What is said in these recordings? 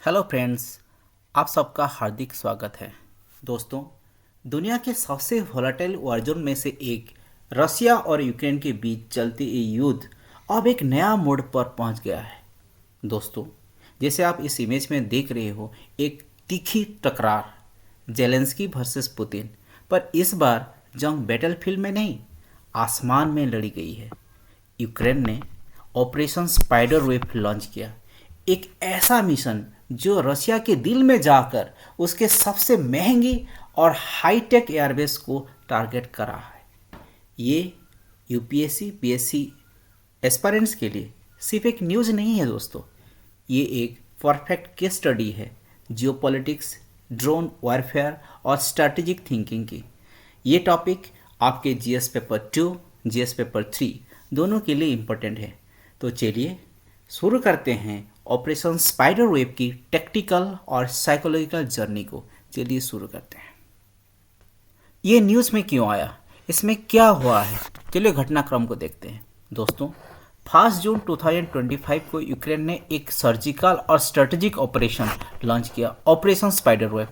Hello friends, आप सबका हार्दिक स्वागत है। दोस्तों, दुनिया के सबसे वोलेटाइल वॉर जोन में से एक रसिया और यूक्रेन के बीच चलती ये युद्ध अब एक नया मोड़ पर पहुंच गया है। दोस्तों, जैसे आप इस इमेज में देख रहे हो, एक तीखी टकरार जेलेंस्की वर्सेस पुतिन, पर इस बार जंग बैटलफील्ड में नहीं, आसमान में लड़ी गई है। यूक्रेन ने ऑपरेशन स्पाइडर वेव लॉन्च किया, एक ऐसा मिशन जो रशिया के दिल में जाकर उसके सबसे महंगी और हाईटेक एयरबेस को टारगेट कर रहा है। ये यूपीएससी पीएससी एस्पायरेंट्स के लिए सिर्फ एक न्यूज़ नहीं है दोस्तों, ये एक परफेक्ट केस स्टडी है जियोपॉलिटिक्स, ड्रोन वॉरफेयर और स्ट्रैटेजिक थिंकिंग की। ये टॉपिक आपके जीएस पेपर 2, जीएस पेपर 3 दोनों के लिए इम्पोर्टेंट है। तो चलिए शुरू करते हैं ऑपरेशन स्पाइडर वेव की टेक्टिकल और साइकोलॉजिकल जर्नी को। चलिए शुरू करते हैं। ये न्यूज़ में क्यों आया, इसमें क्या हुआ है, चलिए घटनाक्रम को देखते हैं। दोस्तों, 5 जून 2025 को यूक्रेन ने एक सर्जिकल और स्ट्रेटेजिक ऑपरेशन लॉन्च किया, ऑपरेशन स्पाइडर वेव।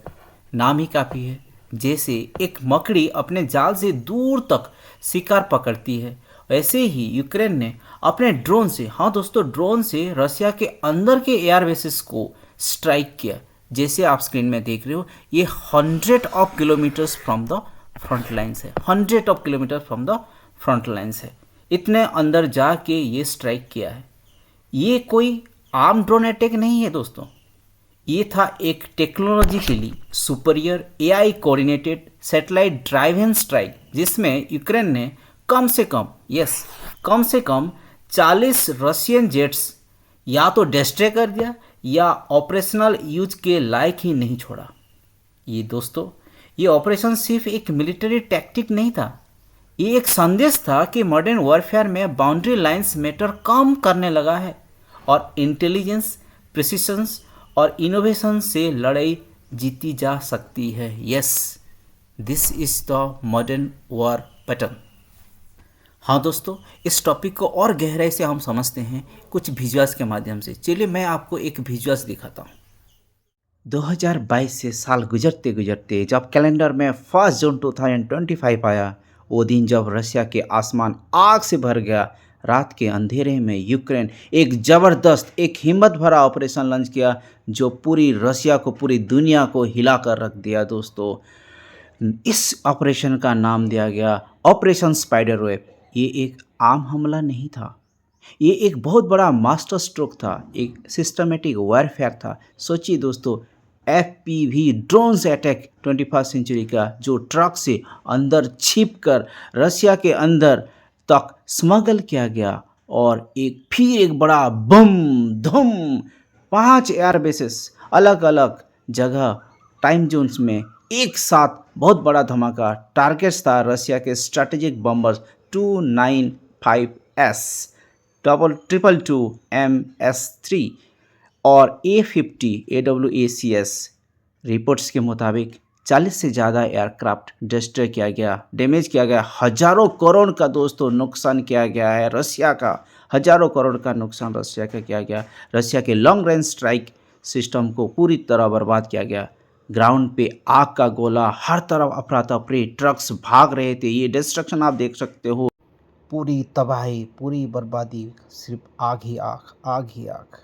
नाम ही काफ़ी है, जैसे एक मकड़ी अपने जाल से दूर तक शिकार पकड़ती है, वैसे ही यूक्रेन ने अपने ड्रोन से, हाँ दोस्तों, ड्रोन से रशिया के अंदर के एयर बेसिस को स्ट्राइक किया। जैसे आप स्क्रीन में देख रहे हो, ये 100 of kilometres from the front lines है, 100 of kilometre from the front lines है। इतने अंदर जाके ये स्ट्राइक किया है। ये कोई आर्म ड्रोन अटैक नहीं है दोस्तों, ये था एक technologically superior AI coordinated satellite driven strike, जिसमें यूक्रेन ने कम से कम 40 रशियन जेट्स या तो डिस्ट्रॉय कर दिया या ऑपरेशनल यूज के लायक ही नहीं छोड़ा। ये दोस्तों, ये ऑपरेशन सिर्फ एक मिलिट्री टैक्टिक नहीं था, ये एक संदेश था कि मॉडर्न वॉरफेयर में बाउंड्री लाइंस मैटर कम करने लगा है और इंटेलिजेंस, प्रिसिशन और इनोवेशन से लड़ाई जीती जा सकती है। Yes, this is the modern war pattern. हाँ दोस्तों, इस टॉपिक को और गहराई से हम समझते हैं कुछ विजुअल्स के माध्यम से। चलिए मैं आपको एक विजुअल्स दिखाता हूँ। 2022 से साल गुजरते गुजरते जब कैलेंडर में 1 जून 2025 आया, वो दिन जब रशिया के आसमान आग से भर गया, रात के अंधेरे में यूक्रेन एक ज़बरदस्त, एक हिम्मत भरा ऑपरेशन लॉन्च किया जो पूरी रशिया को, पूरी दुनिया को हिला कर रख दिया। दोस्तों, इस ऑपरेशन का नाम दिया गया ऑपरेशन स्पाइडर वेव। ये एक आम हमला नहीं था, ये एक बहुत बड़ा मास्टर स्ट्रोक था, एक सिस्टमेटिक वॉरफेयर था। सोचिए दोस्तों, एफपीवी ड्रोन से अटैक 21st सेंचुरी का, जो ट्रक से अंदर छिप कर रशिया के अंदर तक स्मगल किया गया, और फिर एक बड़ा बम धम 5 एयर बेसेस अलग अलग जगह टाइम जोन्स में एक साथ बहुत बड़ा धमाका। टारगेट्स था रशिया के स्ट्रैटेजिक बम्बर्स 295S, 222 MS3 और A50 AWACS। रिपोर्ट्स के मुताबिक 40 से ज़्यादा एयरक्राफ्ट डिस्ट्रॉय किया गया, डैमेज किया गया। हजारों करोड़ का दोस्तों नुकसान किया गया है रशिया का, हजारों करोड़ का नुकसान रशिया का किया गया। रशिया के लॉन्ग रेंज स्ट्राइक सिस्टम को पूरी तरह बर्बाद किया गया। ग्राउंड पे आग का गोला, हर तरफ अफरा तफरी, ट्रक्स भाग रहे थे। ये डिस्ट्रक्शन आप देख सकते हो, पूरी तबाही, पूरी बर्बादी, सिर्फ आग ही आग, आग ही आग।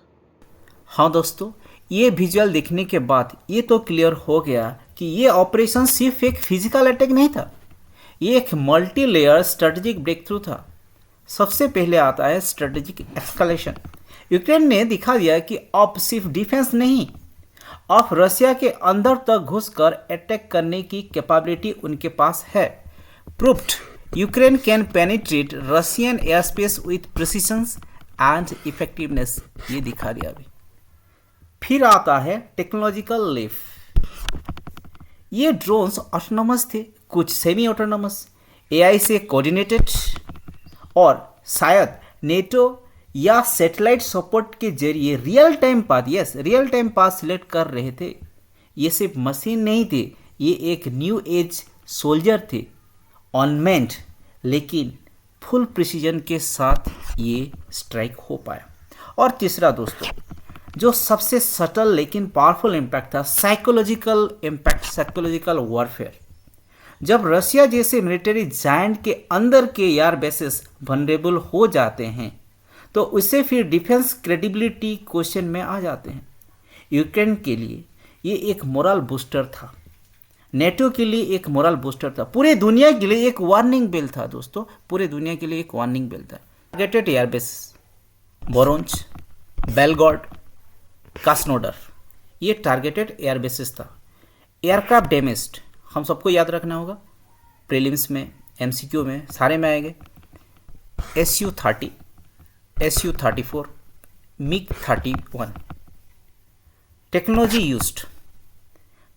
हाँ दोस्तों, ये विजुअल देखने के बाद ये तो क्लियर हो गया कि ये ऑपरेशन सिर्फ एक फिजिकल अटैक नहीं था, ये एक multi layer strategic breakthrough था। सबसे पहले आता है स्ट्रेटेजिक एस्केलेशन। यूक्रेन ने दिखा दिया कि अब सिर्फ डिफेंस नहीं, अब रशिया के अंदर तक घुसकर अटैक करने की कैपेबिलिटी उनके पास है। Proofed Ukraine can penetrate Russian air space with precision and effectiveness, ये दिखा दिया अभी। फिर आता है टेक्नोलॉजिकल लीफ। ये ड्रोन्स ऑटोनोमस थे, कुछ सेमी ऑटोनोमस, एआई से कोऑर्डिनेटेड, और शायद नेटो या सैटेलाइट सपोर्ट के जरिए रियल टाइम पाथ सिलेक्ट कर रहे थे। ये सिर्फ मशीन नहीं थे, ये एक न्यू एज सोल्जर थे, अनमेंट, लेकिन फुल प्रिसीजन के साथ ये स्ट्राइक हो पाया। और तीसरा दोस्तों, जो सबसे सटल लेकिन पावरफुल इम्पैक्ट था साइकोलॉजिकल इम्पैक्ट, साइकोलॉजिकल वॉरफेयर। जब रशिया जैसे मिलिट्री जायंट के अंदर के एयर बेसिस वनरेबल हो जाते हैं तो उससे फिर डिफेंस क्रेडिबिलिटी क्वेश्चन में आ जाते हैं। यूक्रेन के लिए ये एक मोरल बूस्टर था, नेटो के लिए एक मोरल बूस्टर था, पूरे दुनिया के लिए एक वार्निंग बेल था दोस्तों, पूरे दुनिया के लिए एक वार्निंग बेल था। टारगेटेड एयरबेस बोरोंज, बेलगोर्ड, कास्नोडर, ये टारगेटेड एयरबेसिस था। एयरक्राफ्ट डैमेज्ड, हम सबको याद रखना होगा, प्रीलिम्स में, एमसीक्यू में, सारे में आएंगे। SU-30, SU-34, MiG-31। Technology used,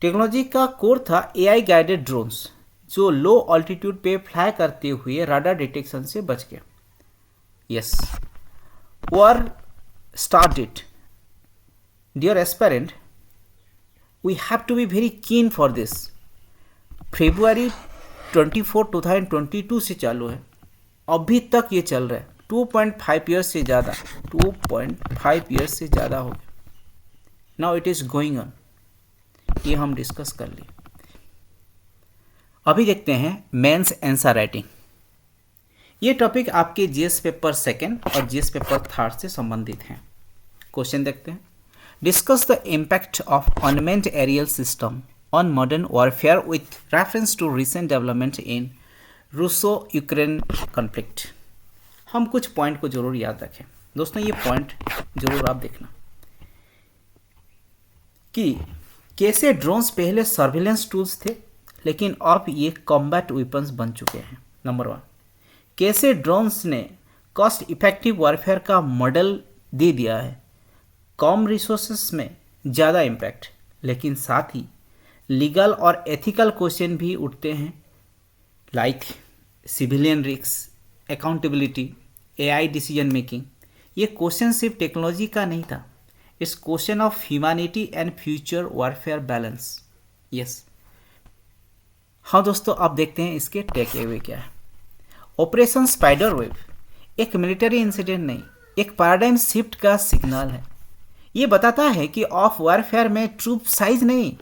technology का कोर था AI गाइडेड ड्रोन्स जो लो ऑल्टीट्यूड पे फ्लाई करते हुए राडार डिटेक्शन से बच गया। Yes, war started. Dear aspirant, we have to be very keen for this. February 24, 2022 से चालू है, अभी तक ये चल रहा है। 2.5 ईयर्स से ज़्यादा, 2.5 ईयर्स से ज़्यादा हो गया। Now it is going on, ये हम डिस्कस कर लिए। अभी देखते हैं मेंस आंसर राइटिंग। ये टॉपिक आपके जीएस पेपर 2 और जीएस पेपर 3 से संबंधित हैं। क्वेश्चन देखते हैं। Discuss the impact of unmanned aerial system on modern warfare with reference to recent development in Russo Ukraine conflict. हम कुछ पॉइंट को जरूर याद रखें दोस्तों, ये पॉइंट जरूर आप देखना कि कैसे ड्रोन्स पहले सर्विलेंस टूल्स थे लेकिन अब ये कॉम्बैट वेपन्स बन चुके हैं। नंबर 1, कैसे ड्रोन्स ने कॉस्ट इफेक्टिव वॉरफेयर का मॉडल दे दिया है, कम रिसोर्सेस में ज़्यादा इम्पैक्ट, लेकिन साथ ही लीगल और एथिकल क्वेश्चन भी उठते हैं, like civilian risk, accountability, AI decision making. ये क्वेश्चन सिर्फ टेक्नोलॉजी का नहीं था, it's question of humanity and future warfare balance. Yes, हाँ दोस्तों, आप देखते हैं इसके टेक अवे क्या है। ऑपरेशन स्पाइडर वेब एक मिलिट्री इंसिडेंट नहीं, एक पैराडाइम शिफ्ट का सिग्नल है। ये बताता है कि ऑफ वॉरफेयर में ट्रूप साइज नहीं,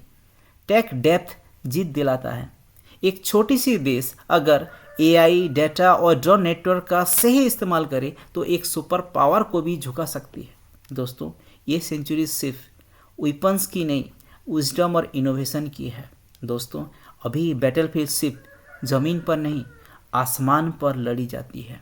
टेक डेप्थ जीत दिलाता है। एक छोटी सी देश अगर AI, डेटा और ड्रोन नेटवर्क का सही इस्तेमाल करे तो एक सुपर पावर को भी झुका सकती है। दोस्तों, ये सेंचुरी सिर्फ वेपन्स की नहीं, विजडम और इनोवेशन की है। दोस्तों, अभी बैटलफील्ड सिर्फ ज़मीन पर नहीं, आसमान पर लड़ी जाती है।